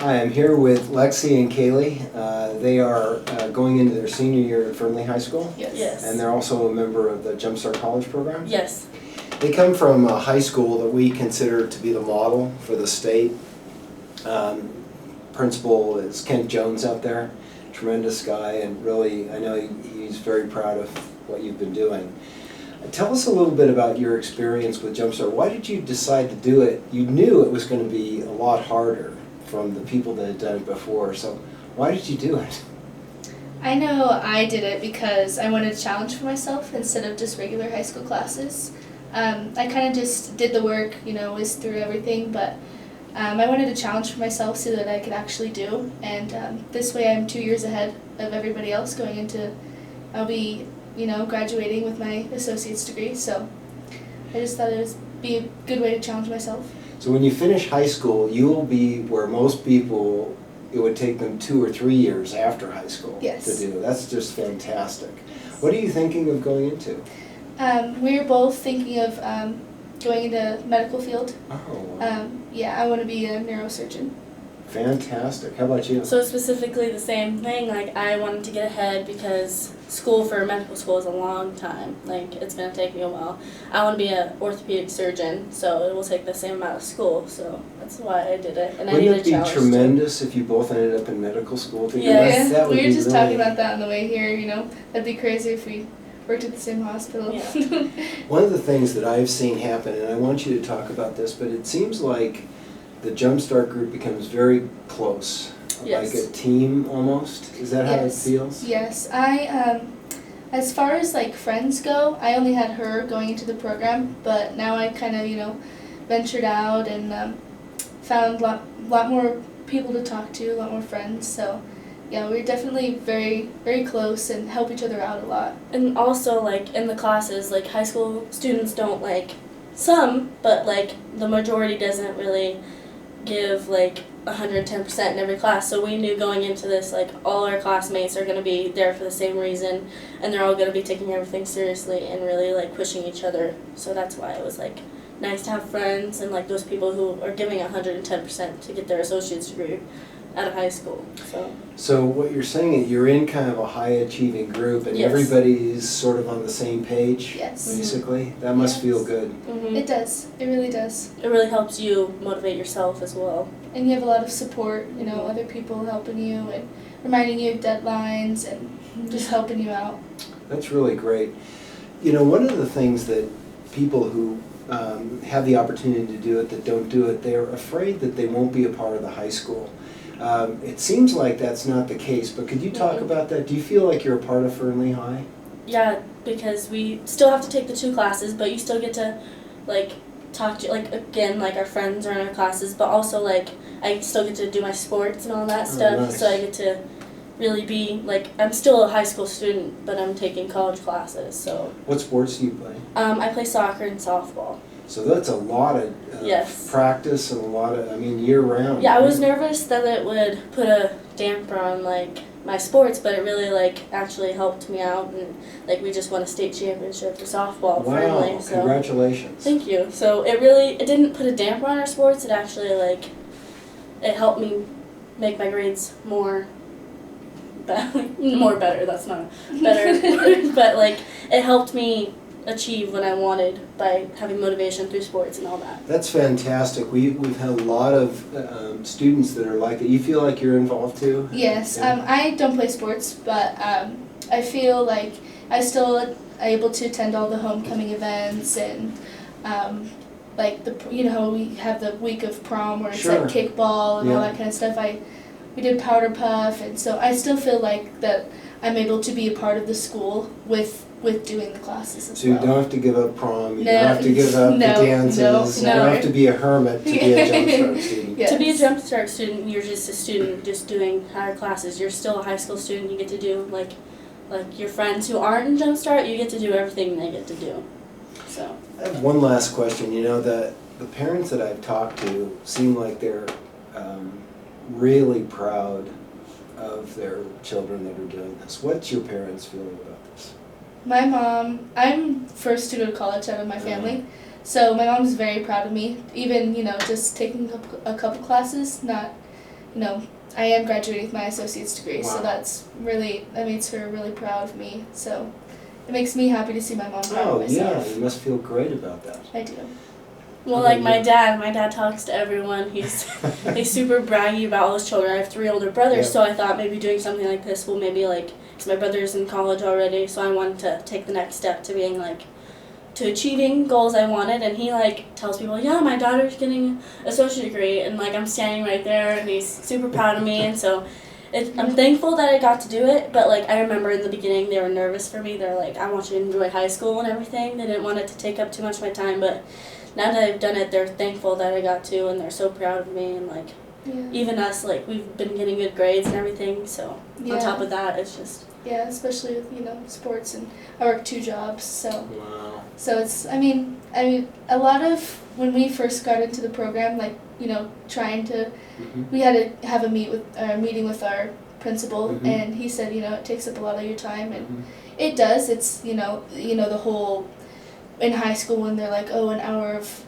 Hi, I'm here with Lexi and Kaylee. They are going into their senior year at Fernley High School. Yes. And they're also a member of the Jump Start College program. Yes. They come from a high school that we consider to be the model for the state. Principal is Kent Jones out there, tremendous guy, and really I know he's very proud of what you've been doing. Tell us a little bit about your experience with Jump Start. Why did you decide to do it? You knew it was going to be a lot harder from the people that had done it before, so why did you do it? I know I did it because I wanted a challenge for myself instead of just regular high school classes. I kind of just did the work, whizzed through everything, but I wanted a challenge for myself so that I could actually do, and this way I'm 2 years ahead of everybody else going into, I'll be, graduating with my associate's degree, so I just thought it would be a good way to challenge myself. So when you finish high school, you will be where most people, it would take them 2 or 3 years after high school to do. That's just fantastic. What are you thinking of going into? We're both thinking of going into medical field. Oh, wow. Yeah, I want to be a neurosurgeon. Fantastic. How about you? So specifically the same thing, I wanted to get ahead because school for medical school is a long time. It's going to take me a while. I want to be an orthopedic surgeon, so it will take the same amount of school, so that's why I did it. And I Wouldn't it needed a be challenge tremendous if you both ended up in medical school together? Yes. That would We were be just really... talking about that on the way here, that'd be crazy if we worked at the same hospital. Yeah. One of the things that I've seen happen, and I want you to talk about this, but it seems like the Jump Start group becomes very close, Yes. like a team almost. Is that how it feels? Yes, as far as friends go, I only had her going into the program, but now I kind of ventured out and found a lot more people to talk to, a lot more friends. So yeah, we're definitely very, very close and help each other out a lot. And also, in the classes, high school students don't, some, but, the majority doesn't really give, 110% in every class. So we knew going into this, all our classmates are going to be there for the same reason, and they're all going to be taking everything seriously and really, pushing each other. So that's why it was, nice to have friends and, those people who are giving 110% to get their associate's degree out of high school. So what you're saying is you're in kind of a high-achieving group, and Yes. everybody is sort of on the same page, Yes. basically? That must feel good. Mm-hmm. It does. It really does. It really helps you motivate yourself as well. And you have a lot of support, other people helping you and reminding you of deadlines and just helping you out. That's really great. One of the things that people who have the opportunity to do it that don't do it, they're afraid that they won't be a part of the high school. It seems like that's not the case, but could you talk about that? Do you feel like you're a part of Fernley High? Yeah, because we still have to take the 2 classes, but you still get to, talk to, again, our friends are in our classes, but also, I still get to do my sports and all that stuff, nice. So I get to really be, I'm still a high school student, but I'm taking college classes, so. What sports do you play? I play soccer and softball. So that's a lot of Yes. practice and a lot of, year-round. Yeah, I was nervous that it would put a damper on, my sports, but it really, actually helped me out, and, we just won a state championship for softball. Wow, Fernley, so. Congratulations. Thank you. So it didn't put a damper on our sports, it actually, it helped me make my grades more better, that's not a better word, but, it helped me achieve what I wanted by having motivation through sports and all that. That's fantastic. We've had a lot of students that are like that. You feel like you're involved too? Yes, Yeah. I don't play sports, but I feel like I still able to attend all the homecoming events and we have the week of prom where it's Sure. kickball and all that kind of stuff. We did powder puff, and so I still feel like that I'm able to be a part of the school with doing the classes as So you well. don't have to give up prom, you No, don't have to give up the no, dances, you no. don't have to be a hermit to be a Jump Start student. Yes. To be a Jump Start student, you're just a student just doing higher classes. You're still a high school student. You get to do, your friends who aren't in Jump Start, you get to do everything they get to do. So. I have one last question. The parents that I've talked to seem like they're really proud of their children that are doing this. What's your parents feeling about this? My mom, I'm first to go to college out of my family, so my mom's very proud of me. Even, just taking a couple classes, not I am graduating with my associate's degree, Wow. so that makes her really proud of me. So it makes me happy to see my mom proud of Oh, myself. yeah, you must feel great about that. I do. Well, How like about my dad talks to everyone. He's super braggy about all his children. I have 3 older brothers, Yeah. so I thought maybe doing something like this will maybe like, cause my brother's in college already, so I wanted to take the next step to being like, to achieving goals I wanted. And he like tells people, yeah, my daughter's getting an associate degree, and like I'm standing right there, and he's super proud of me, and so. I'm thankful that I got to do it, but like I remember in the beginning they were nervous for me. They're like, I want you to enjoy high school and everything. They didn't want it to take up too much of my time, but now that I've done it, they're thankful that I got to, and they're so proud of me. And like Yeah. even us, like we've been getting good grades and everything. So Yeah. on top of that, it's just Yeah, especially with sports, and I work 2 jobs, so Wow. it's I mean a lot of when we first got into the program, like trying to Mhm. we had to have a meeting with our principal, Mhm. and he said it takes up a lot of your time, and Mhm. it does. It's the whole in high school when they're like, oh, an hour of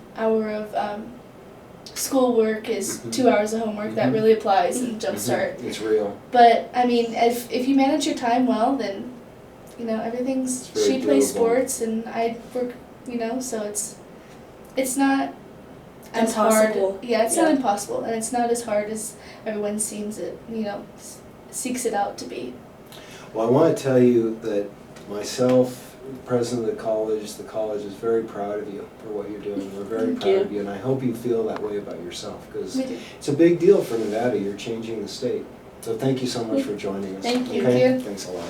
schoolwork is Mhm. 2 hours of homework. That Mhm. really applies in Jump Start. It's real. But I mean, if you manage your time well, then everything's. It's very She plays doable. sports and I work. So it's not as Impossible. hard. Yeah, it's Yeah. not impossible, and it's not as hard as everyone seems it. Seeks it out to be. Well, I want to tell you that myself, president of the college is very proud of you for what you're doing. We're very Thank proud you. of you, and I hope you feel that way about yourself, because We do. it's a big deal for Nevada. You're changing the state. So thank you so much for joining us. Thank you. Okay? Thank you. Thanks a lot.